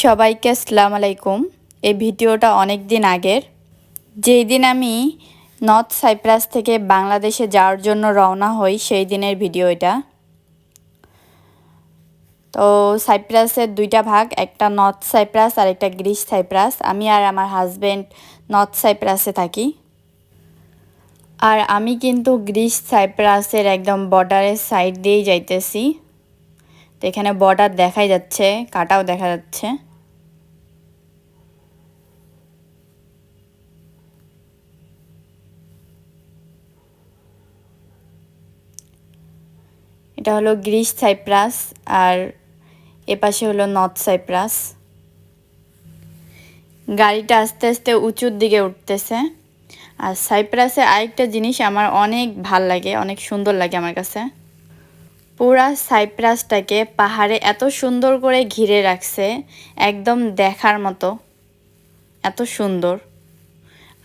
সবাইকে আসসালামু আলাইকুম। এই ভিডিওটা অনেক দিন আগের, যেই দিন আমি নর্থ সাইপ্রাস থেকে বাংলাদেশে যাওয়ার জন্য রওনা হই সেই দিনের ভিডিও এটা। তো সাইপ্রাসের দুইটা ভাগ, একটা নর্থ সাইপ্রাস আর একটা গ্রিস সাইপ্রাস। আমি আর আমার হাজব্যান্ড নর্থ সাইপ্রাসে থাকি। আর আমি কিন্তু গ্রিস সাইপ্রাসের একদম বর্ডারের সাইড দিয়েই যাইতেছি। তো এখানে বর্ডার দেখাই যাচ্ছে, কাটাও দেখা যাচ্ছে। এটা হলো গ্রিস সাইপ্রাস আর এপাশে হলো নর্থ সাইপ্রাস। গাড়িটা আস্তে আস্তে উঁচুর দিকে উঠতেছে। আর সাইপ্রাসে আরেকটা জিনিস আমার অনেক ভাল লাগে, অনেক সুন্দর লাগে আমার কাছে। পুরা সাইপ্রাসটাকে পাহাড়ে এত সুন্দর করে ঘিরে রাখছে, একদম দেখার মতো, এত সুন্দর।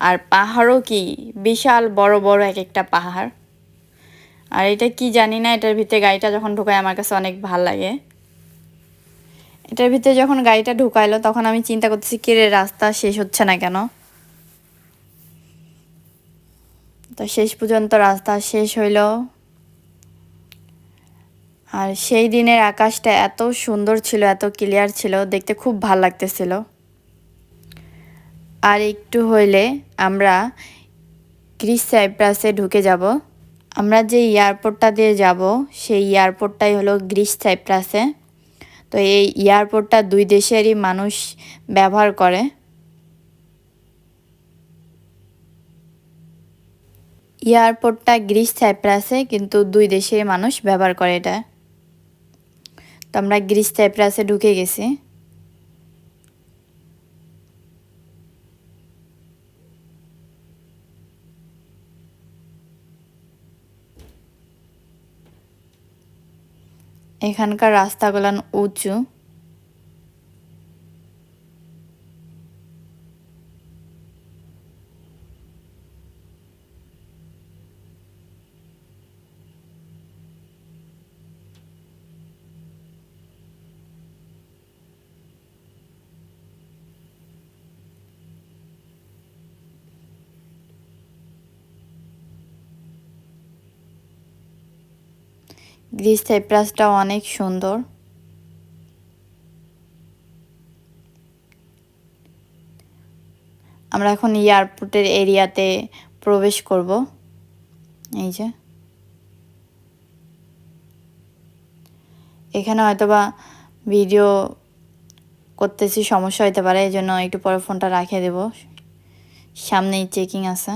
আর পাহাড়ও কি বিশাল বড় বড় এক একটা পাহাড়। আর এটা কি জানি না, এটার ভিতরে গাড়িটা যখন ঢোকায় আমার কাছে অনেক ভাল লাগে। এটার ভিতরে যখন গাড়িটা ঢুকাইলো তখন আমি চিন্তা করতেছি কি রে, রাস্তা শেষ হচ্ছে না কেন। তো শেষ পর্যন্ত রাস্তা শেষ হইল। আর সেই দিনের আকাশটা এত সুন্দর ছিল, এত ক্লিয়ার ছিল, দেখতে খুব ভাল লাগতেছিল। আর একটু হইলে আমরা গ্রিস সাইপ্রাসে ঢুকে যাব। আমরা যে এয়ারপোর্টটা দিয়ে যাব সেই এয়ারপোর্টটাই হলো গ্রিস সাইপ্রাসে। তো এই এয়ারপোর্টটা দুই দেশেরই মানুষ ব্যবহার করে। এয়ারপোর্টটা গ্রিস সাইপ্রাসে, কিন্তু দুই দেশের মানুষ ব্যবহার করে এটা। তো আমরা গ্রিস সাইপ্রাসে ঢুকে গেছি। এখানকার রাস্তাগুলো উঁচু। গ্রিস সাইপ্রাসটা অনেক সুন্দর। আমরা এখন এয়ারপোর্টের এরিয়াতে প্রবেশ করব। এই যে এখানে হয়তোবা ভিডিও করতেছি সমস্যা হতে পারে, এই জন্য একটু পরে ফোনটা রাখিয়ে দেব। সামনেই চেকিং আছে।